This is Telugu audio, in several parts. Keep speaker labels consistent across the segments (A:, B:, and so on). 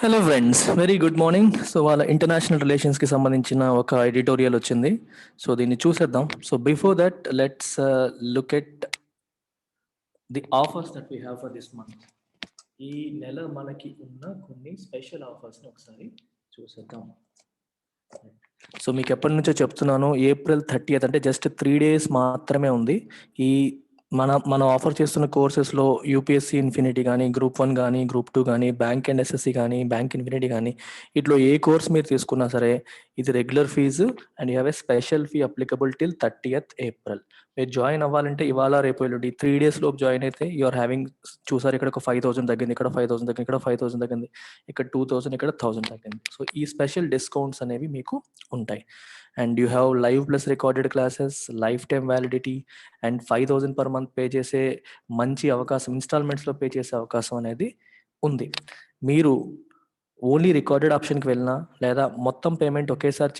A: Hello friends, very good morning. So వాళ్ళ ఇంటర్నేషనల్ రిలేషన్స్కి సంబంధించిన ఒక ఎడిటోరియల్ వచ్చింది. సో దీన్ని చూసేద్దాం. So before that let's look at the offers that we have for this month. ఈ నెల మనకి ఉన్న కొన్ని స్పెషల్ ఆఫర్స్ని ఒకసారి చూసేద్దాం. సో మీకు ఎప్పటి నుంచో చెప్తున్నాను, April 30th అంటే జస్ట్ 3 days మాత్రమే ఉంది. ఈ మనం ఆఫర్ చేస్తున్న కోర్సెస్లో యూపీఎస్సీ ఇన్ఫినిటీ కానీ, Group 1 కానీ, Group 2 కానీ, బ్యాంక్ అండ్ ఎస్ఎస్సి కానీ, బ్యాంక్ ఇన్ఫినిటీ కానీ, ఇట్లో ఏ కోర్స్ మీరు తీసుకున్నా సరే ఇది regular fee and you have a special fee applicable till 30th April. మీరు జాయిన్ అవ్వాలంటే ఇవాళ రేపు ఎల్లుండి 3 days లోపు జాయిన్ అయితే యూ ఆర్ హ్యావింగ్, చూసారు ఇక్కడ ఒక 5,000 తగ్గింది, ఇక్కడ 5,000 తగ్గింది, ఇక్కడ 5,000 తగ్గింది, ఇక్కడ 2,000, ఇక్కడ 1,000 తగ్గింది. సో ఈ స్పెషల్ డిస్కౌంట్స్ అనేవి మీకు ఉంటాయి. And you have live plus recorded classes, life time validity and 5,000 per month pay చేసే మంచి అవకాశం, ఇన్స్టాల్మెంట్స్లో పే చేసే అవకాశం అనేది ఉంది. మీరు ఓన్లీ రికార్డెడ్ ఆప్షన్కి వెళ్ళినా లేదా మొత్తం పేమెంట్ ఒకేసారి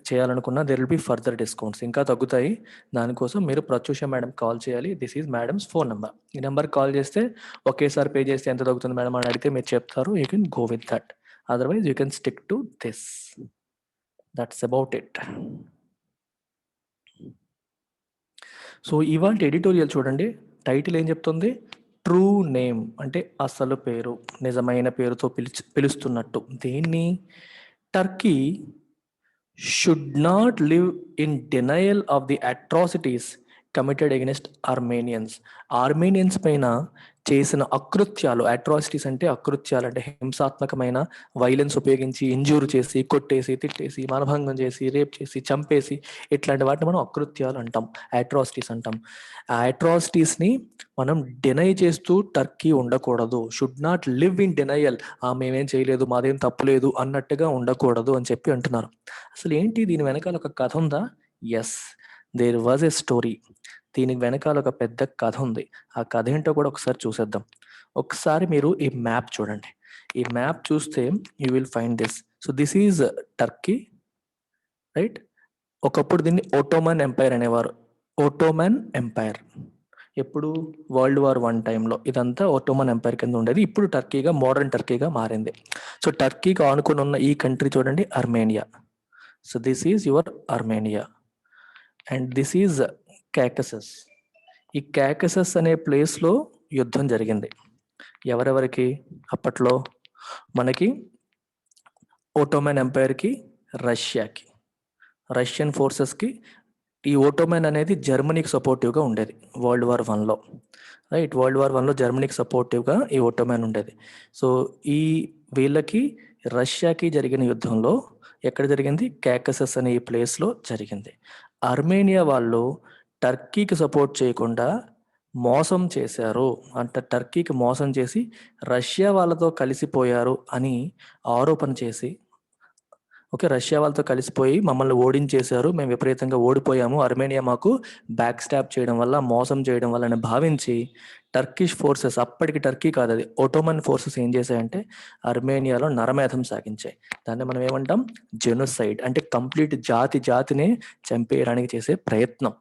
A: చేయాలనుకున్నా there will be further discounts, ఇంకా తగ్గుతాయి. దానికోసం మీరు ప్రత్యూష మేడం కాల్ చేయాలి. This is madams phone number. ఈ నెంబర్ కాల్ చేస్తే ఒకేసారి పే చేస్తే ఎంత తగ్గుతుంది మేడం అని అడిగితే మీరు చెప్తారు. You can go with that, otherwise you can stick to this. That's about it. So ఇవాళ ఎడిటోరియల్ చూడండి, టైటిల్ ఏం చెప్తుంది? ట్రూ నేమ్ అంటే అసలు పేరు, నిజమైన పేరుతో పిలుస్తున్నట్టు. దేన్ని? Turkey should not live in denial of the atrocities committed against Armenians. Armenians పైన చేసిన అకృత్యాలు, అట్రాసిటీస్ అంటే అకృత్యాలు అంటే హింసాత్మకమైన వైలెన్స్ ఉపయోగించి ఇంజూర్ చేసి, కొట్టేసి, తిట్టేసి, మానభంగం చేసి, రేప్ చేసి, చంపేసి, ఇట్లాంటి వాటిని మనం అకృత్యాలు అంటాం, అట్రాసిటీస్ అంటాం. ఆ అట్రాసిటీస్ని మనం డినై చేస్తూ టర్కీ ఉండకూడదు. Should not live in denial, మేమేం చేయలేదు, మాదేం తప్పులేదు అన్నట్టుగా ఉండకూడదు అని చెప్పి అంటున్నారు. అసలు ఏంటి దీని వెనకాల ఒక కథ ఉందా? Yes, there was a story. దీనికి వెనకాల ఒక పెద్ద కథ ఉంది. ఆ కథ ఏంటో కూడా ఒకసారి చూసేద్దాం. ఒకసారి మీరు ఈ మ్యాప్ చూడండి. ఈ మ్యాప్ చూస్తే you will find this. So this is Turkey, right? ఒకప్పుడు దీన్ని ఓటోమన్ ఎంపైర్ అనేవారు. ఓటోమన్ ఎంపైర్ ఎప్పుడు? World War I టైంలో ఇదంతా ఓటోమన్ ఎంపైర్ కింద ఉండేది. ఇప్పుడు టర్కీగా, మోడర్న్ టర్కీగా మారింది. సో టర్కీకి ఆనుకుని ఉన్న ఈ కంట్రీ చూడండి, Armenia. So this is your Armenia and this is Caucasus. ఈ కాకసస్ అనే ప్లేస్లో యుద్ధం జరిగింది. ఎవరెవరికి? అప్పట్లో మనకి ఓటోమన్ ఎంపైర్కి, రష్యాకి, రష్యన్ ఫోర్సెస్కి. ఈ ఓటోమన్ అనేది జర్మనీకి సపోర్టివ్గా ఉండేది World War Iలో, రైట్? World War Iలో జర్మనీకి సపోర్టివ్గా ఈ ఓటోమన్ ఉండేది. సో ఈ వీళ్ళకి రష్యాకి జరిగిన యుద్ధంలో ఎక్కడ జరిగింది? కాకసస్ అనే ఈ ప్లేస్లో జరిగింది. అర్మేనియా వాళ్ళు టర్కీకి సపోర్ట్ చేయకుండా మోసం చేశారు, అంటే టర్కీకి మోసం చేసి రష్యా వాళ్ళతో కలిసిపోయారు అని ఆరోపణ చేసి, ఓకే, రష్యా వాళ్ళతో కలిసిపోయి మమ్మల్ని ఓడించేశారు, మేము విపరీతంగా ఓడిపోయాము, అర్మేనియా మాకు బ్యాక్ స్టాప్ చేయడం వల్ల, మోసం చేయడం వల్ల అని భావించి టర్కిష్ ఫోర్సెస్, అప్పటికి టర్కీ కాదు అది, ఓటోమన్ ఫోర్సెస్ ఏం చేశాయంటే అర్మేనియాలో నరమేధం సాగించాయి. దాన్ని మనం ఏమంటాం? జెనోసైడ్. అంటే కంప్లీట్ జాతినే చంపేయడానికి చేసే ప్రయత్నం.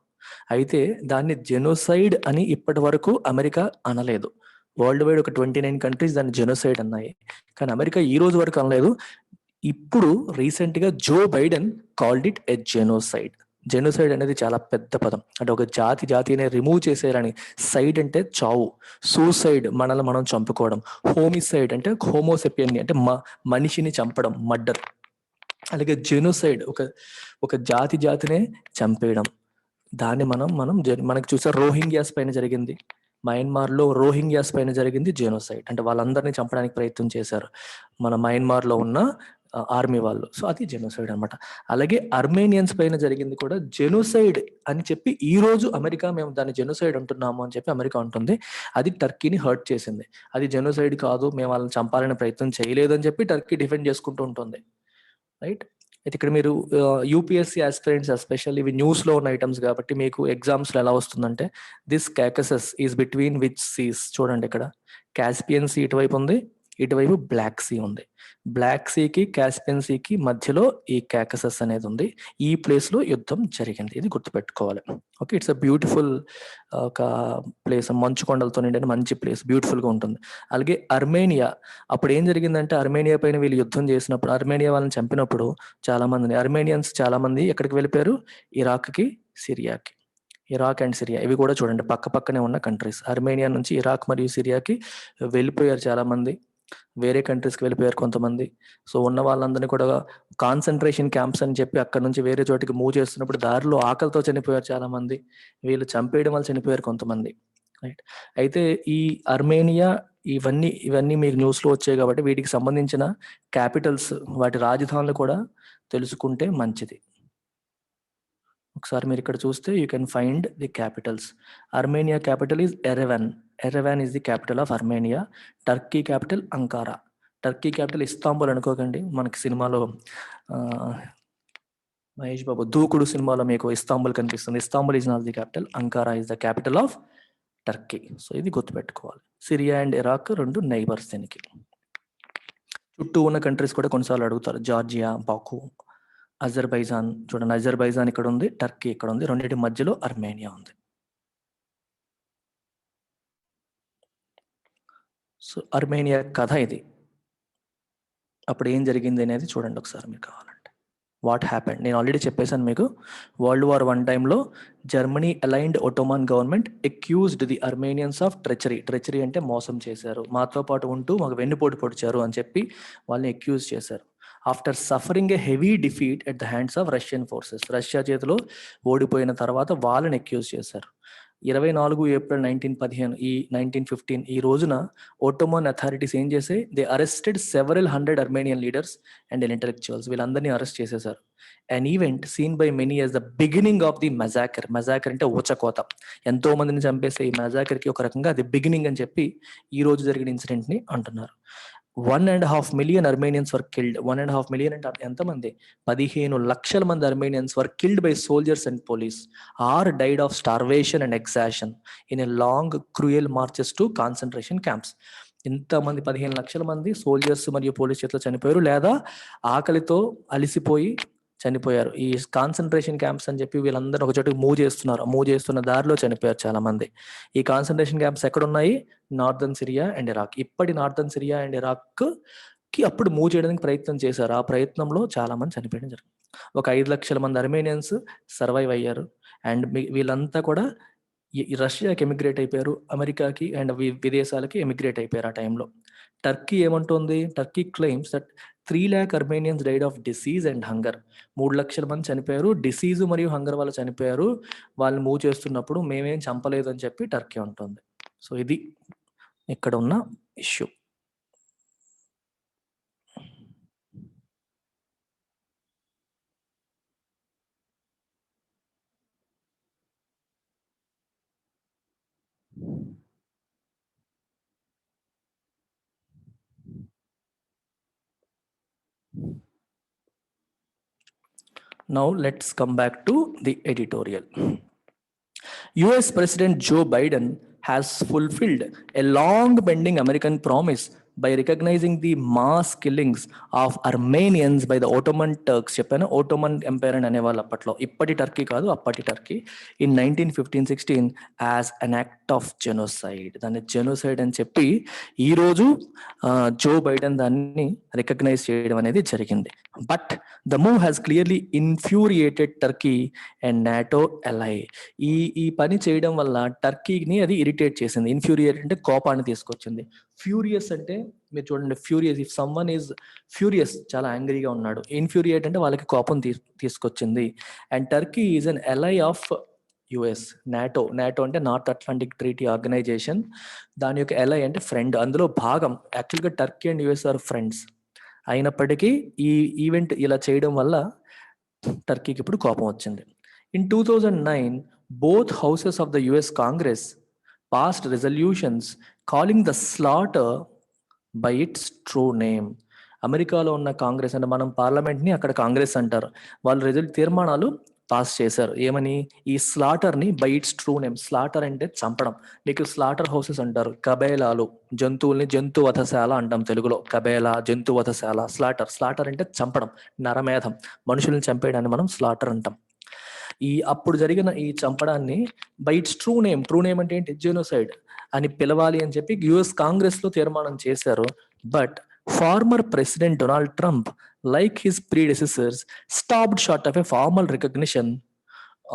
A: అయితే దాన్ని జెనోసైడ్ అని ఇప్పటి వరకు అమెరికా అనలేదు. వరల్డ్ వైడ్ ఒక 29 కంట్రీస్ దాన్ని జెనోసైడ్ అన్నాయి, కానీ అమెరికా ఈ రోజు వరకు అనలేదు. ఇప్పుడు రీసెంట్ గా Joe Biden called it a genocide. Genocide అనేది చాలా పెద్ద పదం, అంటే ఒక జాతిని రిమూవ్ చేసేయాలని. సైడ్ అంటే చావు, సూసైడ్ మనల్ని మనం చంపుకోవడం, హోమిసైడ్ అంటే హోమోసెపియన్ అంటే మనిషిని చంపడం, మర్డర్. అలాగే జెనోసైడ్ ఒక జాతినే చంపేయడం. దాన్ని మనకు చూసే రోహింగ్యాస్ పైన జరిగింది, మయన్మార్లో రోహింగ్యాస్ పైన జరిగింది జెనోసైడ్. అంటే వాళ్ళందరినీ చంపడానికి ప్రయత్నం చేశారు మన మయన్మార్లో ఉన్న ఆర్మీ వాళ్ళు. సో అది జెనోసైడ్ అనమాట. అలాగే అర్మేనియన్స్ పైన జరిగింది కూడా జెనోసైడ్ అని చెప్పి ఈ రోజు అమెరికా మేము దాన్ని జెనోసైడ్ అంటున్నాము అని చెప్పి అమెరికా అంటుంది. అది టర్కీని హర్ట్ చేసింది. అది జెనోసైడ్ కాదు, మేము వాళ్ళని చంపాలని ప్రయత్నం చేయలేదు అని చెప్పి టర్కీ డిఫెండ్ చేసుకుంటూ ఉంటుంది, రైట్? అయితే ఇక్కడ మీరు యూపీఎస్సీ ఆస్పిరెంట్స్ ఎస్పెషల్లీ ఇవి న్యూస్లో ఉన్న ఐటమ్స్ కాబట్టి మీకు ఎగ్జామ్స్లో ఎలా వస్తుందంటే this Caucasus is between which seas. చూడండి ఇక్కడ క్యాస్పియన్ సీ ఇటువైపు ఉంది, ఇటువైపు బ్లాక్ సీ ఉంది. బ్లాక్ సీకి కాస్పియన్ సీకి మధ్యలో ఈ కాకసస్ అనేది ఉంది. ఈ ప్లేస్లో యుద్ధం జరిగింది. ఇది గుర్తుపెట్టుకోవాలి. ఓకే, ఇట్స్ అ బ్యూటిఫుల్ ఒక ప్లేస్, మంచు కొండలతో నిండిన మంచి ప్లేస్, బ్యూటిఫుల్గా ఉంటుంది. అలాగే అర్మేనియా, అప్పుడు ఏం జరిగిందంటే అర్మేనియా పైన వీళ్ళు యుద్ధం చేసినప్పుడు, అర్మేనియా వాళ్ళని చంపినప్పుడు చాలా మందిని అర్మేనియన్స్ చాలా మంది ఎక్కడికి వెళ్ళిపోయారు, ఇరాక్కి, సిరియాకి. ఇరాక్ అండ్ సిరియా ఇవి కూడా చూడండి పక్క పక్కనే ఉన్న కంట్రీస్. అర్మేనియా నుంచి ఇరాక్ మరియు సిరియాకి వెళ్ళిపోయారు చాలా మంది, వేరే కంట్రీస్కి వెళ్ళిపోయారు కొంతమంది. సో ఉన్న వాళ్ళందరినీ కూడా కాన్సన్ట్రేషన్ క్యాంప్స్ అని చెప్పి అక్కడ నుంచి వేరే చోటికి మూవ్ చేస్తున్నప్పుడు దారిలో ఆకలితో చనిపోయారు చాలా మంది, వీళ్ళు చంపేయడం వల్ల చనిపోయారు కొంతమంది. రైట్. అయితే ఈ అర్మేనియా ఇవన్నీ మీకు న్యూస్లో వచ్చాయి కాబట్టి వీటికి సంబంధించిన క్యాపిటల్స్, వాటి రాజధానులు కూడా తెలుసుకుంటే మంచిది. ఒకసారి మీరు ఇక్కడ చూస్తే you can find the capitals. Armenia capital is Yerevan. Yerevan is the capital of Armenia. Turkey capital Ankara. Turkey capital Istanbul అనుకోకండి, మనకి సినిమాలో మహేష్ బాబు దూకుడు సినిమాలో మీకు ఇస్తాంబుల్ కనిపిస్తుంది. Istanbul is not the capital, Ankara is the capital of Turkey. So ఇది గుర్తుపెట్టుకోవాలి. సిరియా అండ్ ఇరాక్ రెండు నైబర్స్ దీనికి. చుట్టూ ఉన్న కంట్రీస్ కూడా కొన్నిసార్లు అడుగుతారు, జార్జియా, బాకు, అజర్బైజాన్. చూడండి అజర్బైజాన్ ఇక్కడ ఉంది, టర్కీ ఇక్కడ ఉంది, రెండింటి మధ్యలో అర్మేనియా ఉంది. సో అర్మేనియా కథ ఇది. అప్పుడు ఏం జరిగింది అనేది చూడండి ఒకసారి మీకు కావాలంటే. వాట్ హ్యాపెండ్, నేను ఆల్రెడీ చెప్పేశాను మీకు. వరల్డ్ వార్ I టైంలో Germany aligned Ottoman government accused the Armenians of treachery. Treachery అంటే మోసం చేశారు, మాతో పాటు ఉంటూ మాకు వెన్నుపోటు పొడిచారు అని చెప్పి వాళ్ళని అక్యూజ్ చేశారు. After suffering A heavy defeat at the hands of Russian forces. Russia చేతిలో ఓడిపోయిన తర్వాత వాళ్ళని అక్యూజ్ చేశారు. 24 ఏప్రిల్ 1915 ఈ 1915 ఈ రోజున ఒట్టోమన్ అథారిటీస్ ఏం చేసాయి, they arrested several 100 Armenian leaders and intellectuals. వీళ్ళందరినీ అరెస్ట్ చేసేశారు. An event seen by many as the beginning of the massacre. Massacre అంటే ఊచకోత, ఎంతో మందిని చంపేసే ఈ మజాకర్కి ఒక రకంగా అది బిగినింగ్ అని చెప్పి ఈ రోజు జరిగిన ఇన్సిడెంట్ని అంటున్నారు. 1.5 million Armenians were killed. 1.5 million అంటే ఎంతమంది, 15 లక్షల మంది అర్మేనియన్స్ were killed by soldiers and police or died of starvation and exhaustion in a long cruel marches to concentration camps. ఇంతమంది 15 లక్షల మంది సోల్జర్స్ మరియు పోలీస్ చేతిలో చనిపోయారు, లేదా ఆకలితో అలిసిపోయి చనిపోయారు. ఈ కాన్సన్ట్రేషన్ క్యాంప్స్ అని చెప్పి వీళ్ళందరూ ఒక చోటుకి మూవ్ చేస్తున్న దారిలో చనిపోయారు చాలా మంది. ఈ కాన్సన్ట్రేషన్ క్యాంప్స్ ఎక్కడ ఉన్నాయి, నార్థన్ సిరియా అండ్ ఇరాక్. ఇప్పటి నార్థన్ సిరియా అండ్ ఇరాక్ కి అప్పుడు మూవ్ చేయడానికి ప్రయత్నం చేశారు. ఆ ప్రయత్నంలో చాలా మంది చనిపోయడం జరిగింది. ఒక 5 లక్షల మంది అర్మేనియన్స్ సర్వైవ్ అయ్యారు. అండ్ వీళ్ళంతా కూడా రష్యాకి ఎమిగ్రేట్ అయిపోయారు, అమెరికాకి అండ్ విదేశాలకి ఎమిగ్రేట్ అయిపోయారు ఆ టైంలో. టర్కీ ఏమంటుంది, Turkey claims that 3 lakh Armenians died of disease and hunger. 3 లక్షల మంది చనిపోయారు, డిసీజ్ మరియు హంగర్ వల్ల చనిపోయారు. వాళ్ళని మూవ్ చేస్తున్నప్పుడు మేమేం చంపలేదు అని చెప్పి టర్కీ ఉంటుంది. సో ఇది ఇక్కడ ఉన్న issue. Now let's come back to the editorial. US President Joe Biden has fulfilled a long pending American promise by recognizing the mass killings of Armenians by the Ottoman Turks. చెప్పాను, Ottoman Empire అని అనేవాళ్ళు అప్పట్లో, ఇప్పటి టర్కీ కాదు అప్పటి Turkey, in 1915-16 as an act of genocide. దాన్ని జెనోసైడ్ అని చెప్పి ఈరోజు జో బైడెన్ దాన్ని రికగ్నైజ్ చేయడం అనేది జరిగింది. But the move has clearly infuriated Turkey and NATO ally. ఈ పని చేయడం వల్ల టర్కీని అది ఇరిటేట్ చేసింది. ఇన్ఫ్యూరియేట్ అంటే కోపాన్ని తీసుకొచ్చింది. ఫ్యూరియస్ అంటే మీరు చూడండి, furious, if someone is furious, చాలా యాంగ్రీగా ఉన్నాడు. ఇన్ఫ్యూరియేట్ అంటే వాళ్ళకి కోపం తీసుకొచ్చింది. And Turkey is an ally of US. NATO అంటే నార్త్ అట్లాంటిక్ ట్రీటీ ఆర్గనైజేషన్, దాని యొక్క అలై అంటే ఫ్రెండ్, అందులో భాగం. యాక్చువల్గా Turkey and US are friends. అయినప్పటికీ ఈ ఈవెంట్ ఇలా చేయడం వల్ల టర్కీకి ఇప్పుడు కోపం వచ్చింది. In 2009, both houses of the US Congress passed resolutions calling the slaughter by its true name. అమెరికాలో ఉన్న కాంగ్రెస్ అంటే మనం పార్లమెంట్ని అక్కడ కాంగ్రెస్ అంటారు, వాళ్ళు తీర్మానాలు పాస్ చేశారు. ఏమని? ఈ స్లాటర్ని by its true name. Slaughter అంటే చంపడం. మీకు స్లాటర్ హౌసెస్ అంటారు, కబేలాలు, జంతువుల్ని జంతువధశాల అంటాం తెలుగులో. కబేలా, జంతువధశాల. స్లాటర్ అంటే చంపడం, నరమేధం, మనుషుల్ని చంపేయడాన్ని మనం స్లాటర్ అంటాం. అప్పుడు జరిగిన ఈ చంపడాన్ని బై ఇట్స్ ట్రూ నేమ్ అంటే ఏంటి? జెనోసైడ్ అని పిలవాలి అని చెప్పి యుఎస్ కాంగ్రెస్ లో తీర్మానం చేశారు. But former president Donald Trump, like his predecessors, stopped short of a formal recognition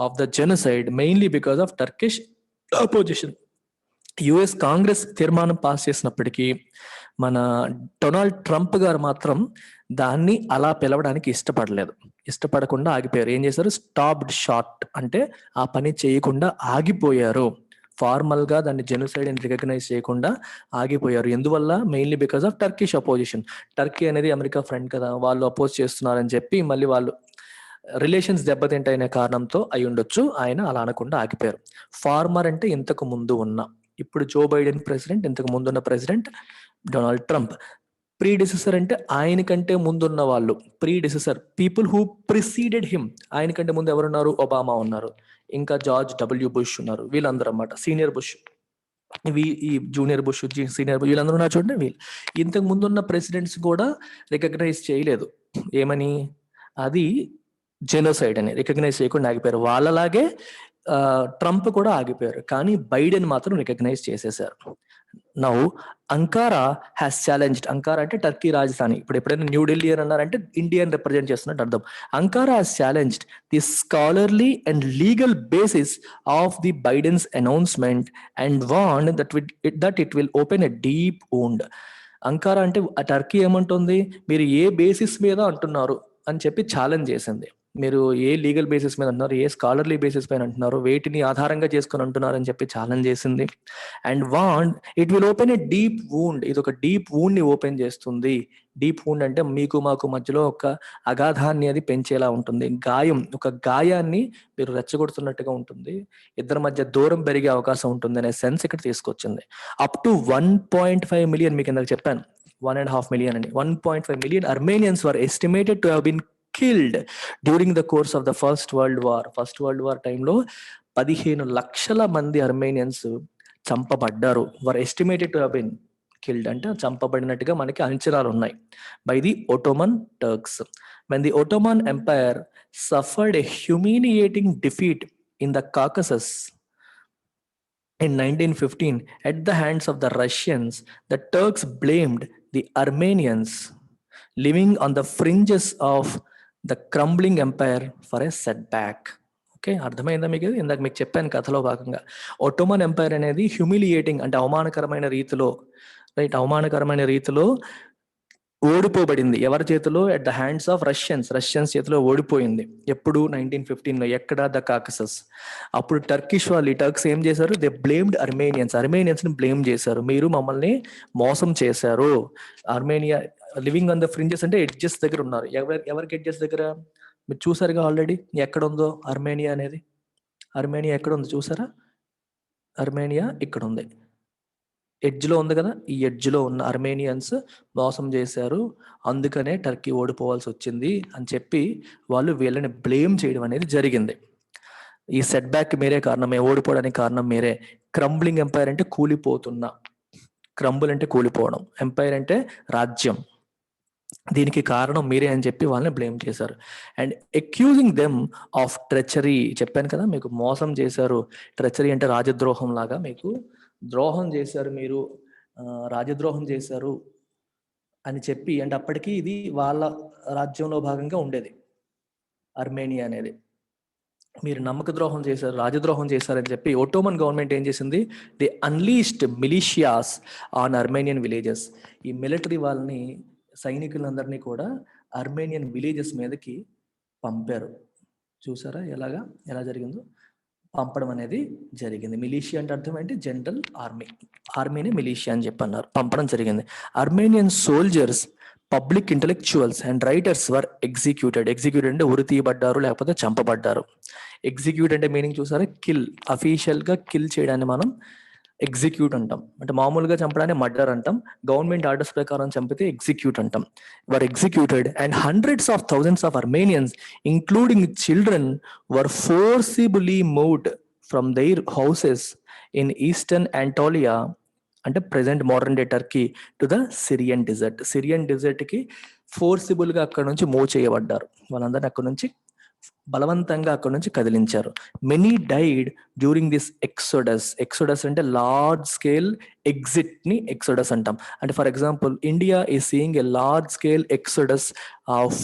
A: of the genocide, mainly because of Turkish opposition. US Congress తీర్మానం పాస్ చేసినప్పటికీ మన డొనాల్డ్ ట్రంప్ గారు మాత్రం దాన్ని అలా పిలవడానికి ఇష్టపడకుండా ఆగిపోయారు. ఏం చేశారు? స్టాప్డ్ షార్ట్ అంటే ఆ పని చేయకుండా ఆగిపోయారు. ఫార్మల్ గా దాన్ని జెనోసైడ్ అని రికగ్నైజ్ చేయకుండా ఆగిపోయారు. ఎందువల్ల? Mainly because of Turkish opposition. Turkey అనేది అమెరికా ఫ్రెండ్ కదా, వాళ్ళు అపోజ్ చేస్తున్నారని చెప్పి మళ్ళీ వాళ్ళు రిలేషన్స్ దెబ్బతింటైన కారణంతో అయి ఉండొచ్చు ఆయన అలా అనకుండా ఆగిపోయారు. ఫార్మర్ అంటే ఇంతకు ముందు ఉన్న, ఇప్పుడు జో బైడెన్ ప్రెసిడెంట్, ఇంతకు ముందున్న ప్రెసిడెంట్ డొనాల్డ్ ట్రంప్. ప్రీడిసెసర్ అంటే ఆయన కంటే ముందున్న వాళ్ళు. ప్రీడిసెసర్, పీపుల్ హూ ప్రిసీడెడ్ హిమ్. ఆయన కంటే ముందు ఎవరున్నారు? ఒబామా ఉన్నారు, ఇంకా జార్జ్ డబ్ల్యూ బుష్ ఉన్నారు, వీళ్ళందరూ అన్నమాట. సీనియర్ బుష్, ఈ జూనియర్ బుష్, సీనియర్ బుష్, వీళ్ళందరూ ఉన్నారు చూడండి. వీళ్ళు ఇంతకు ముందున్న ప్రెసిడెంట్స్ కూడా రికగ్నైజ్ చేయలేదు. ఏమని? అది జెనోసైడ్ అని రికగ్నైజ్ చేయకుండా ఆగిపోయారు. వాళ్ళలాగే ట్రంప్ కూడా ఆగిపోయారు. కానీ బైడెన్ మాత్రం రికగ్నైజ్ చేసేసారు. Now Ankara has challenged. Ankara అంటే టర్కీ రాజధాని. ఇప్పుడు ఎప్పుడైనా న్యూఢిల్లీ అని అన్నారంటే ఇండియాని రిప్రజెంట్ చేస్తున్నట్టు అర్థం. Ankara has challenged the scholarly and legal basis of the Biden's announcement and warned that it will open a deep wound. Ankara అంటే టర్కీ ఏమంటుంది? మీరు ఏ బేసిస్ మీద అంటున్నారు అని చెప్పి ఛాలెంజ్ చేసింది. మీరు ఏ లీగల్ బేసిస్ మీద అంటున్నారు, ఏ స్కాలర్లీ బేసిస్ పైన అంటున్నారు, వేటిని ఆధారంగా చేసుకుని అంటున్నారు అని చెప్పి ఛాలెంజ్ చేసింది. And warned it will open a deep wound. ఇది ఒక డీప్ వూండ్ ని ఓపెన్ చేస్తుంది. డీప్ వూండ్ అంటే మీకు మాకు మధ్యలో ఒక అగాధాన్ని అది పెంచేలా ఉంటుంది. గాయం, ఒక గాయాన్ని మీరు రెచ్చగొడుతున్నట్టుగా ఉంటుంది. ఇద్దరి మధ్య దూరం పెరిగే అవకాశం ఉంటుంది అనే సెన్స్ ఇక్కడ తీసుకొచ్చింది. అప్ టు 1.5 మిలియన్, మీకు ఇందాక చెప్పాను 1.5 మిలియన్ అని. 1.5 million Armenians were estimated to have been killed during the course of the First World War. First world war టైంలో 15 లక్షల మంది అర్మేనియన్స్ చంపబడ్డారు. Were estimated to have been killed అంటే చంపబడినట్టుగా మనకి అంచనాలు ఉన్నాయి by the Ottoman Turks. when the Ottoman Empire suffered a humiliating defeat in the Caucasus in 1915 at the hands of the Russians, the Turks blamed the Armenians living on the fringes of the crumbling empire for a setback. Okay, అర్థమైందా మీకు? ఇందాక మీకు చెప్పాను కథలో భాగంగా. ఒట్టోమన్ ఎంపైర్ అనేది హ్యూమిలియేటింగ్ అంటే అవమానకరమైన రీతిలో ఓడిపోబడింది. ఎవరి చేతిలో? At the hands of Russians చేతిలో ఓడిపోయింది. ఎప్పుడు? 1915లో. ఎక్కడ? The Caucasus. అప్పుడు టర్కిష్ వాళ్ళు, టర్క్స్ ఏం చేశారు? దే బ్లేమ్డ్ అర్మేనియన్స్ ని బ్లేమ్ చేశారు. మీరు మమ్మల్ని మోసం చేశారు. Armenia living on the fringes అంటే ఎడ్జెస్ దగ్గర ఉన్నారు. ఎవరికి ఎడ్జెస్ దగ్గర? మీరు చూసారుగా ఆల్రెడీ ఎక్కడ ఉందో అర్మేనియా అనేది. అర్మేనియా ఎక్కడ ఉంది చూసారా? అర్మేనియా ఇక్కడ ఉంది, ఎడ్జ్ లో ఉంది కదా. ఈ ఎడ్జ్ లో ఉన్న అర్మేనియన్స్ మోసం చేశారు, అందుకనే టర్కీ ఓడిపోవాల్సి వచ్చింది అని చెప్పి వాళ్ళు వీళ్ళని బ్లేమ్ చేయడం అనేది జరిగింది. ఈ సెట్ బ్యాక్ మీరే కారణమే, ఓడిపోవడానికి కారణం మీరే. క్రంబ్లింగ్ ఎంపైర్ అంటే కూలిపోతున్నా, క్రంబుల్ అంటే కూలిపోవడం, ఎంపైర్ అంటే రాజ్యం, దీనికి కారణం మీరే అని చెప్పి వాళ్ళని బ్లేమ్ చేశారు. And accusing them of treachery. చెప్పాను కదా మీకు, మోసం చేశారు. ట్రెచరీ అంటే రాజద్రోహం లాగా, మీకు ద్రోహం చేశారు, మీరు రాజద్రోహం చేశారు అని చెప్పి. అంటే అప్పటికి ఇది వాళ్ళ రాజ్యంలో భాగంగా ఉండేది అర్మేనియా అనేది. మీరు నమ్మక ద్రోహం చేశారు, రాజద్రోహం చేశారని చెప్పి ఒట్టోమన్ గవర్నమెంట్ ఏం చేసింది? The unleashed militias on Armenian villages. ఈ మిలిటరీ వాళ్ళని, సైనికులందరినీ కూడా అర్మేనియన్ విలేజెస్ మీదకి పంపారు. చూసారా ఎలా జరిగిందో? పంపడం అనేది జరిగింది. మిలిషియా అంటే అర్థం ఏంటి? జనరల్ ఆర్మీని మిలిషియా అని చెప్పి అన్నారు. పంపడం జరిగింది. Armenian soldiers, public intellectuals and writers were executed అంటే ఉరి తీయబడ్డారు, లేకపోతే చంపబడ్డారు. ఎగ్జిక్యూట్ అంటే మీనింగ్ చూసారా? కిల్. అఫీషియల్ గా కిల్ చేయడాన్ని మనం ఎగ్జిక్యూట్ అంటాం. అంటే మామూలుగా చంపడాన్ని మర్డర్ అంటాం. గవర్నమెంట్ ఆర్డర్స్ ప్రకారం చంపితే ఎగ్జిక్యూట్ అంటాం. Were executed and hundreds of thousands of Armenians including children were forcibly moved from their houses in eastern Anatolia అంటే present modern day Turkey to the Syrian desert. Syrian desert కి ఫోర్సిబుల్ గా అక్కడ నుంచి మూవ్ చేయబడ్డారు. వాళ్ళందరినీ అక్కడ నుంచి బలవంతంగా అక్కడ నుంచి కదిలించారు. Many died during this exodus. Exodus అంటే లార్జ్ స్కేల్ ఎగ్జిట్ ని ఎక్సోడస్ అంటాం. అంటే for example India is seeing a large scale exodus of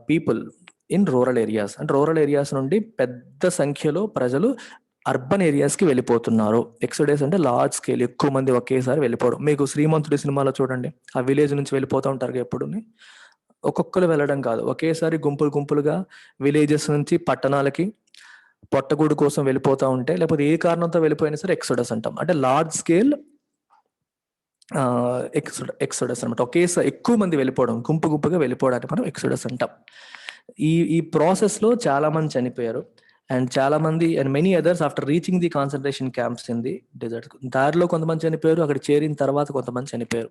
A: people in rural areas. అంటే రూరల్ ఏరియాస్ నుండి పెద్ద సంఖ్యలో ప్రజలు అర్బన్ ఏరియాస్ కి వెళ్ళిపోతున్నారు. ఎక్సోడస్ అంటే లార్జ్ స్కేల్, ఎక్కువ మంది ఒకేసారి వెళ్ళిపోవడం. మీకు శ్రీమంతుడి సినిమాలో చూడండి, ఆ విలేజ్ నుంచి వెళ్ళిపోతూ ఉంటారు ఎప్పుడు. ఒక్కొక్కరు వెళ్ళడం కాదు, ఒకేసారి గుంపులు గుంపులుగా విలేజెస్ నుంచి పట్టణాలకి పొట్టగూడు కోసం వెళ్ళిపోతూ ఉంటే, లేకపోతే ఏ కారణంతో వెళ్ళిపోయినా సరే ఎక్సోడస్ అంటాం. అంటే లార్జ్ స్కేల్ ఎక్సోడస్ అనమాట. ఒకేసారి ఎక్కువ మంది వెళ్ళిపోవడం, గుంపు గుంపుగా వెళ్ళిపోవడానికి మనం ఎక్సోడస్ అంటాం. ఈ ప్రాసెస్ లో చాలా మంది చనిపోయారు. అండ్ చాలా మంది and many others after reaching the concentration camps in the dessert. దారిలో కొంతమంది చనిపోయారు, అక్కడ చేరిన తర్వాత కొంతమంది చనిపోయారు.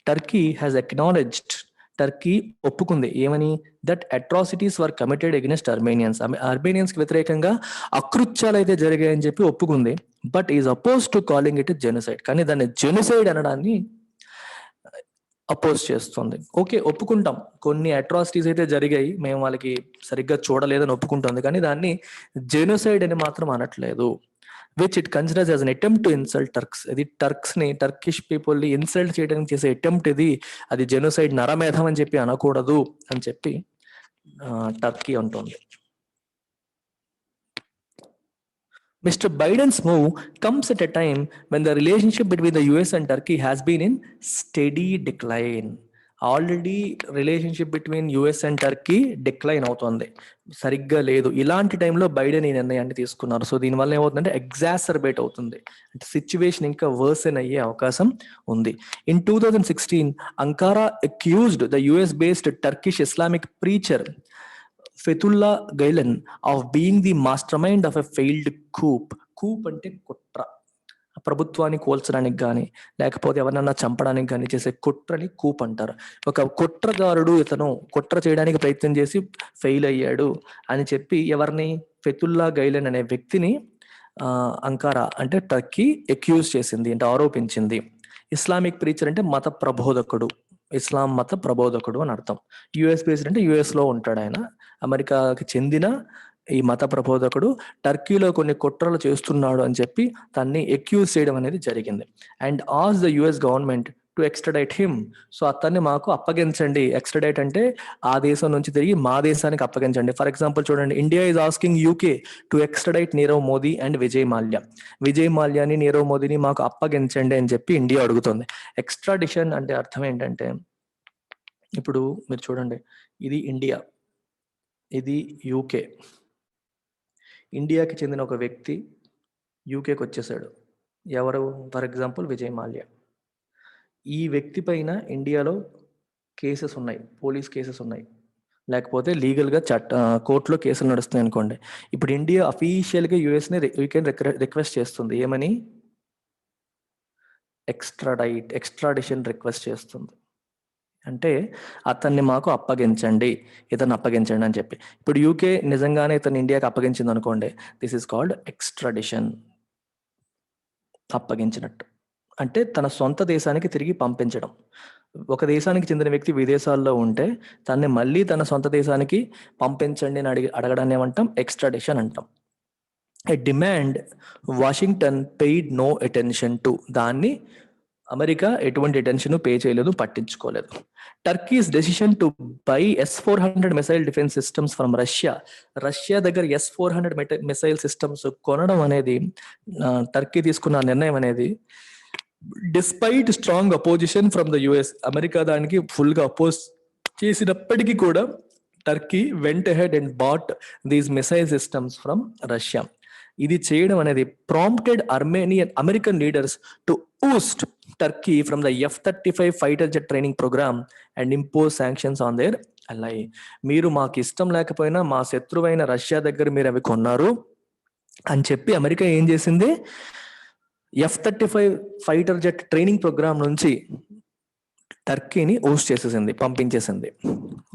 A: టర్కీ హ్యాస్ అక్నాలెడ్జ్డ్, టర్కీ ఒప్పుకుంది ఏమని, that atrocities were committed against Armenians. Armenians కి వ్యతిరేకంగా అకృత్యాలు అయితే జరిగాయని చెప్పి ఒప్పుకుంది. But is oppose to calling it genocide. కానీ దాన్ని జెనోసైడ్ అనడాన్ని అపోజ్ చేస్తుంది. ఓకే, ఒప్పుకుంటాం, కొన్ని అట్రాసిటీస్ అయితే జరిగాయి, మేము వాళ్ళకి సరిగ్గా చూడలేదని ఒప్పుకుంటుంది, కానీ దాన్ని జెనోసైడ్ అని మాత్రం అనట్లేదు. Which it considers as an attempt to insult Turks. ఇది టర్క్స్ ని, టర్కిష్ పీపుల్ ని ఇన్సల్ట్ చేయడానికి చేసే అటెంప్ట్ ఇది, అది జెనోసైడ్, నరమేధం అని చెప్పి అనకూడదు అని చెప్పి టర్కీ అంటుంది. Mr. Biden's move comes at a time when the relationship between the US and Turkey has been in steady decline. Already relationship between US and Turkey decline అవుతుంది, సరిగ్గా లేదు. ఇలాంటి టైంలో బైడెన్ ఈ నిర్ణయాన్ని తీసుకున్నారు. సో దీనివల్ల ఏమవుతుందంటే ఎగ్జాసర్బేట్ అవుతుంది, అంటే సిచ్యువేషన్ ఇంకా వర్సెన్ అయ్యే అవకాశం ఉంది. In 2016 Ankara accused the US based Turkish Islamic preacher Fethullah Gulen of being the mastermind of a failed coup. Coup అంటే కుట్ర, ప్రభుత్వాన్ని కోల్చడానికి కానీ లేకపోతే ఎవరినన్నా చంపడానికి కానీ చేసే కుట్రని కూప్ అంటారు. ఒక కుట్రదారుడు ఇతను కుట్ర చేయడానికి ప్రయత్నం చేసి ఫెయిల్ అయ్యాడు అని చెప్పి ఎవరిని, ఫెతుల్లా గైలన్ అనే వ్యక్తిని అంకారా అంటే టర్కీ అక్యూజ్ చేసింది, అంటే ఆరోపించింది. ఇస్లామిక్ ప్రీచర్ అంటే మత ప్రబోధకుడు, ఇస్లాం మత ప్రబోధకుడు అని అర్థం. యుఎస్ బేస్డ్ అంటే యుఎస్ లో ఉంటాడు ఆయన, అమెరికాకి చెందిన ఈ మత ప్రబోధకుడు టర్కీలో కొన్ని కుట్రలు చేస్తున్నాడు అని చెప్పి తన్ని అక్యూజ్ చేయడం అనేది జరిగింది. అండ్ ఆస్ the US government to extradite him. So అతన్ని మాకు అప్పగించండి. ఎక్స్ట్రడైట్ అంటే ఆ దేశం నుంచి తిరిగి మా దేశానికి అప్పగించండి. ఫర్ ఎగ్జాంపుల్ చూడండి, India is asking UK to extradite Nirav Modi and Vijay Mallya. Vijay మాల్యాని, నీరవ్ మోదీని మాకు అప్పగించండి అని చెప్పి ఇండియా అడుగుతుంది. ఎక్స్ట్రాడిషన్ అంటే అర్థం ఏంటంటే, ఇప్పుడు మీరు చూడండి, ఇది ఇండియా, ఇది యూకే. ఇండియాకి చెందిన ఒక వ్యక్తి యూకేకి వచ్చేసాడు. ఎవరు? For example Vijay Mallya. ఈ వ్యక్తి పైన ఇండియాలో కేసెస్ ఉన్నాయి, పోలీస్ కేసెస్ ఉన్నాయి, లేకపోతే లీగల్గా కోర్టులో కేసులు నడుస్తున్నాయి అనుకోండి. ఇప్పుడు ఇండియా అఫీషియల్గా యూఎస్ని రిక్వెస్ట్ చేస్తుంది, ఏమని? ఎక్స్ట్రాడిషన్ రిక్వెస్ట్ చేస్తుంది. అంటే అతన్ని మాకు అప్పగించండి, ఇతన్ని అప్పగించండి అని చెప్పి. ఇప్పుడు యూకే నిజంగానే ఇతను ఇండియాకి అప్పగించింది అనుకోండి, దిస్ ఈస్ కాల్డ్ ఎక్స్ట్రాడిషన్. అప్పగించినట్టు అంటే తన సొంత దేశానికి తిరిగి పంపించడం. ఒక దేశానికి చెందిన వ్యక్తి విదేశాల్లో ఉంటే తన్ని మళ్ళీ తన సొంత దేశానికి పంపించండి అని అడగడాన్ని ఏమంటాం? ఎక్స్ట్రాడిషన్ అంటాం. A demand Washington paid no attention to. దాన్ని అమెరికా ఎటువంటి అటెన్షన్ పే చేయలేదు, పట్టించుకోలేదు. Turkey's decision to buy S-400 missile defence systems from Russia. Russia దగ్గర S-400 మిసైల్ సిస్టమ్స్ కొనడం అనేది, టర్కీ తీసుకున్న నిర్ణయం అనేది despite strong opposition from the US. America దానికి ఫుల్ గా అపోజ్ చేసినప్పటికీ కూడా Turkey went ahead and bought these missile systems from Russia. ఇది చేయడం అనేది prompted American leaders to oust Turkey from the F-35 fighter jet training programme and impose sanctions on their ally. మీరు మాకు ఇష్టం లేకపోయినా మా శత్రువైన రష్యా దగ్గర మీరు అవి కొన్నారు అని చెప్పి అమెరికా ఏం చేసింది? F-35 fighter jet training programme నుంచి టర్కీని ఓస్ట్ చేసేసింది, పంపించేసింది.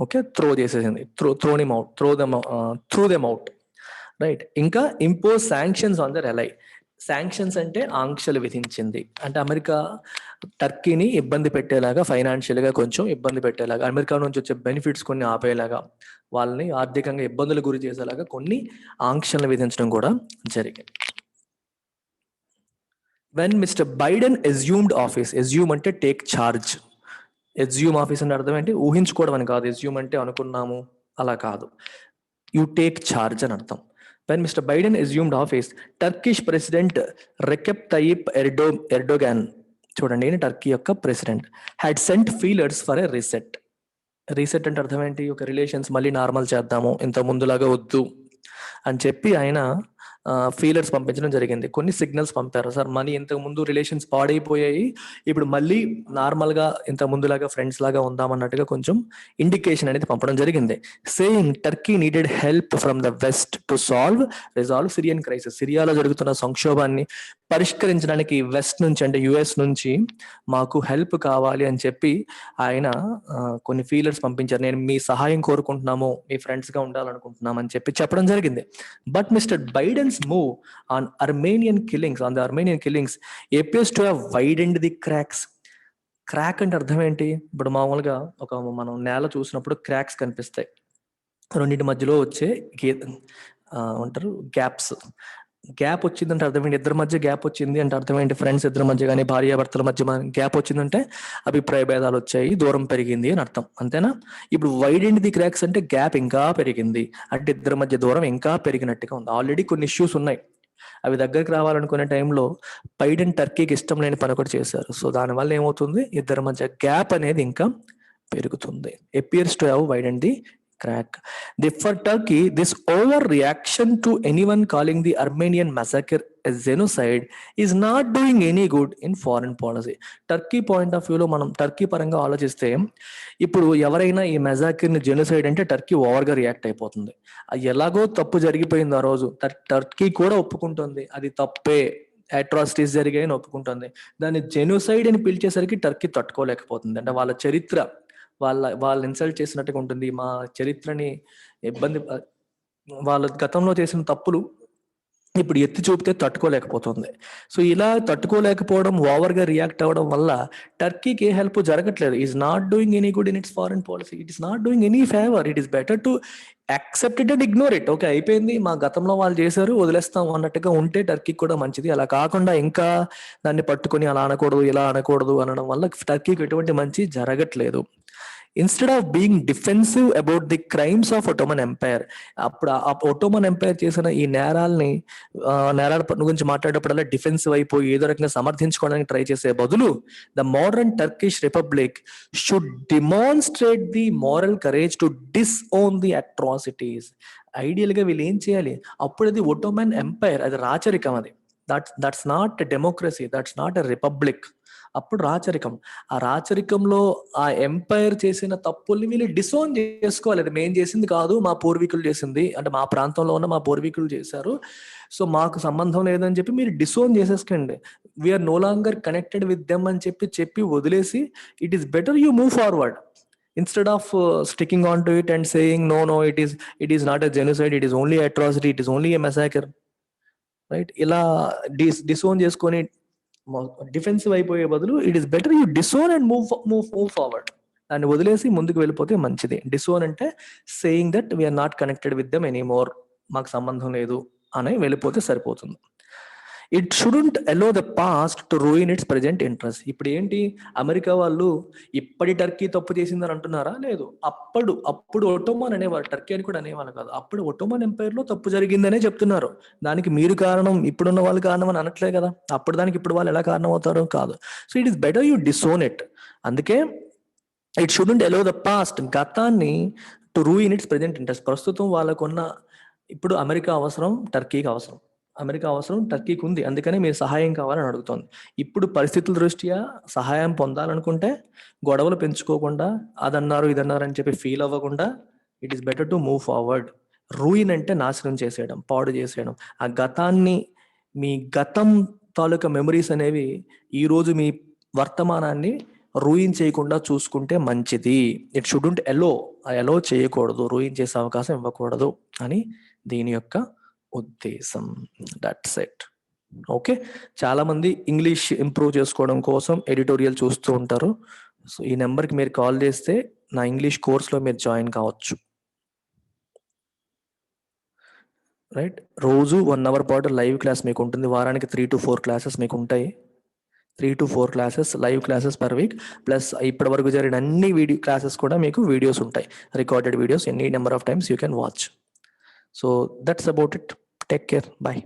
A: ఓకే, త్రో చేసేసింది, త్రూ దెమ్ అవుట్. రైట్. ఇంకా impose sanctions on their ally. Sanctions అంటే ఆంక్షలు విధించింది. అంటే అమెరికా టర్కీని ఇబ్బంది పెట్టేలాగా, ఫైనాన్షియల్గా కొంచెం ఇబ్బంది పెట్టేలాగా, అమెరికా నుంచి వచ్చే బెనిఫిట్స్ కొన్ని ఆపేలాగా, వాళ్ళని ఆర్థికంగా ఇబ్బందులు గురి చేసేలాగా కొన్ని ఆంక్షలు విధించడం కూడా జరిగింది. When mister Biden assumed office, assume అంటే టేక్ ఛార్జ్, ఎస్యూమ్ ఆఫీస్ అంటే అర్థం ఏంటి? ఊహించుకోవడం అని కాదు. ఎస్యూమ్ అంటే అనుకున్నాము అలా కాదు, యూ టేక్ ఛార్జ్ అని అర్థం. When Mr. Biden assumed office, Turkish President Recep Tayyip Erdogan, చూడండి, టర్కీ యొక్క president, had cent feelers for a reset. Reset అంటే అర్థం ఏంటి? ఒక రిలేషన్స్ మళ్ళీ నార్మల్ చేద్దాము, ఇంత ముందులాగా వద్దు అని చెప్పి ఆయన ఫీలర్స్ పంపించడం జరిగింది. కొన్ని సిగ్నల్స్ పంపారు. సార్ మనీ ఇంతకు ముందు రిలేషన్స్ పాడైపోయాయి, ఇప్పుడు మళ్ళీ నార్మల్గా ఇంత ముందులాగా ఫ్రెండ్స్ లాగా ఉందామన్నట్టుగా కొంచెం ఇండికేషన్ అనేది పంపడం జరిగింది. Saying Turkey needed help from the West to resolve Syrian crisis. సిరియాలో జరుగుతున్న సంక్షోభాన్ని పరిష్కరించడానికి వెస్ట్ నుంచి, అంటే యుఎస్ నుంచి మాకు హెల్ప్ కావాలి అని చెప్పి ఆయన కొన్ని ఫీలర్స్ పంపించారు. నేను మీ సహాయం కోరుకుంటున్నాము, మీ ఫ్రెండ్స్ గా ఉండాలనుకుంటున్నాం అని చెప్పి చెప్పడం జరిగింది. But mister Biden's move on the Armenian killings appears to have widened the cracks. Crack అంటే అర్థం ఏంటి? ఇప్పుడు మామూలుగా ఒక మనం నేల చూసినప్పుడు క్రాక్స్ కనిపిస్తాయి, రెండింటి మధ్యలో వచ్చే అంటారు గ్యాప్స్. గ్యాప్ వచ్చిందంటే అర్థం ఏంటి? ఇద్దరి మధ్య గ్యాప్ వచ్చింది అంటే అర్థం ఏంటి? ఫ్రెండ్స్ ఇద్దరి మధ్య కానీ భార్యాభర్తల మధ్య గ్యాప్ వచ్చిందంటే అభిప్రాయ భేదాలు వచ్చాయి, దూరం పెరిగింది అని అర్థం, అంతేనా? ఇప్పుడు వైడెండ్ ది క్రాక్స్ అంటే గ్యాప్ ఇంకా పెరిగింది, అంటే ఇద్దరి మధ్య దూరం ఇంకా పెరిగినట్టుగా ఉంది. ఆల్రెడీ కొన్ని ఇష్యూస్ ఉన్నాయి, అవి దగ్గరికి రావాలనుకునే టైంలో బైడెన్ టర్కీకి ఇష్టం లేని పని ఒకటి చేశారు. సో దానివల్ల ఏమవుతుంది? ఇద్దరి మధ్య గ్యాప్ అనేది ఇంకా పెరుగుతుంది. Appears to have widened the crack. For Turkey, this overreaction to anyone calling the Armenian massacre a genocide is not doing any good in foreign policy. Turkey point of వ్యూలో మనం టర్కీ పరంగా ఆలోచిస్తే, ఇప్పుడు ఎవరైనా ఈ మెజాకిర్ని జెనోసైడ్ అంటే టర్కీ ఓవర్గా రియాక్ట్ అయిపోతుంది. ఎలాగో తప్పు జరిగిపోయింది ఆ రోజు, టర్కీ కూడా ఒప్పుకుంటుంది అది తప్పే, అట్రాసిటీస్ జరిగాయని ఒప్పుకుంటుంది. దాన్ని జెనోసైడ్ అని పిలిచేసరికి టర్కీ తట్టుకోలేకపోతుంది. అంటే వాళ్ళ చరిత్ర వాళ్ళు ఇన్సల్ట్ చేసినట్టుగా ఉంటుంది, మా చరిత్రని ఇబ్బంది, వాళ్ళ గతంలో చేసిన తప్పులు ఇప్పుడు ఎత్తి చూపితే తట్టుకోలేకపోతుంది. సో ఇలా తట్టుకోలేకపోవడం, ఓవర్గా రియాక్ట్ అవ్వడం వల్ల టర్కీకి ఏ హెల్ప్ జరగట్లేదు. Is not doing any good in it's foreign policy, it is not doing any favour. It is better to accept it and ignore it. Okay, అయిపోయింది, మా గతంలో వాళ్ళు చేశారు, వదిలేస్తాం అన్నట్టుగా ఉంటే టర్కీకి కూడా మంచిది. అలా కాకుండా ఇంకా దాన్ని పట్టుకొని అలా అనకూడదు, ఇలా అనకూడదు అనడం వల్ల టర్కీకి ఎటువంటి మంచి జరగట్లేదు. Instead of being defensive about the crimes of Ottoman empire, అప్పుడు ఆ ఒటోమన్ ఎంపైర్ చేసిన ఈ నేరాల గురించి మాట్లాడేటప్పుడల్లా డిఫెన్సివ్ అయిపోయి ఏదో రకంగా సమర్థించుకోవడానికి ట్రై చేసే బదులు the modern Turkish republic should demonstrate the moral courage to disown the atrocities. Ideal గా వీళ్ళు ఏం చేయాలి? అప్పుడు అది ఒటోమన్ ఎంపైర్, అది రాచరికం, అది that's not democracy, that's not a republic. అప్పుడు రాచరికం. ఆ రాచరికంలో ఆ ఎంపైర్ చేసిన తప్పుల్ని వీళ్ళు డిసోన్ చేసుకోవాలి. అది మేం చేసింది కాదు, మా పూర్వీకులు చేసింది, అంటే మా ప్రాంతంలో ఉన్న మా పూర్వీకులు చేశారు, సో మాకు సంబంధం లేదని చెప్పి మీరు డిసోన్ చేసేసుకోండి. We're no longer connected with them అని చెప్పి వదిలేసి it is better you move forward instead of sticking on to it and saying no, it is not a genocide, it is only atrocity, it is only a massacre, right? ఇలా డిసోన్ చేసుకొని డిఫెన్సివ్ అయిపోయే బదులు it is better you disown and move forward. దాన్ని వదిలేసి ముందుకు వెళ్ళిపోతే మంచిది. డిసోన్ అంటే saying that we are not connected with them anymore, మాకు సంబంధం లేదు అని వెళ్ళిపోతే సరిపోతుంది. It shouldn't allow the past to ruin its present interest. ఇప్పుడు ఏంటి, అమెరికా వాళ్ళు ఇప్పటి టర్కీ తప్పు చేసిందని అంటున్నారా? లేదు, అప్పుడు ఒటోమన్ అనేవారు, టర్కీ అని కూడా అనేవాళ్ళు కాదు, అప్పుడు ఒటోమన్ ఎంపైర్ లో తప్పు జరిగిందనే చెప్తున్నారు. దానికి మీరు కారణం, ఇప్పుడున్న వాళ్ళు కారణం అని అనట్లే కదా. అప్పుడు దానికి ఇప్పుడు వాళ్ళు ఎలా కారణం అవుతారో కాదు. So it is better you disown it. అందుకే it shouldn't allow the past, గతాన్ని, to ruin its present interest. ప్రస్తుతం వాళ్ళకున్న, ఇప్పుడు అమెరికా అవసరం టర్కీకి అవసరం, అమెరికా అవసరం టర్కీకి ఉంది, అందుకని మీరు సహాయం కావాలని అడుగుతోంది. ఇప్పుడు పరిస్థితుల దృష్ట్యా సహాయం పొందాలనుకుంటే గొడవలు పెంచుకోకుండా, అదన్నారు ఇదన్నారు అని చెప్పి ఫీల్ అవ్వకుండా it is better to move forward. Ruin అంటే నాశనం చేసేయడం, పాడు చేసేయడం. ఆ గతాన్ని, మీ గతం తాలూకా మెమరీస్ అనేవి ఈరోజు మీ వర్తమానాన్ని రూయిన్ చేయకుండా చూసుకుంటే మంచిది. ఇట్ షుడెంట్ అలో చేయకూడదు, రూయిన్ చేసే అవకాశం ఇవ్వకూడదు అని దీని యొక్క ఉద్దేశం. That's it. ఓకే, చాలామంది ఇంగ్లీష్ ఇంప్రూవ్ చేసుకోవడం కోసం ఎడిటోరియల్ చూస్తూ ఉంటారు. సో ఈ నెంబర్కి మీరు కాల్ చేస్తే నా ఇంగ్లీష్ కోర్స్లో మీరు జాయిన్ కావచ్చు. రైట్, రోజు 1 అవర్ పాటు లైవ్ క్లాస్ మీకు ఉంటుంది. వారానికి 3 to 4 క్లాసెస్ మీకు ఉంటాయి. 3 to 4 classes, live classes per week. Plus ఇప్పటి వరకు జరిగిన అన్ని వీడియో క్లాసెస్ కూడా మీకు వీడియోస్ ఉంటాయి, recorded videos, any number of times you can watch. So that's about it. Take care, bye.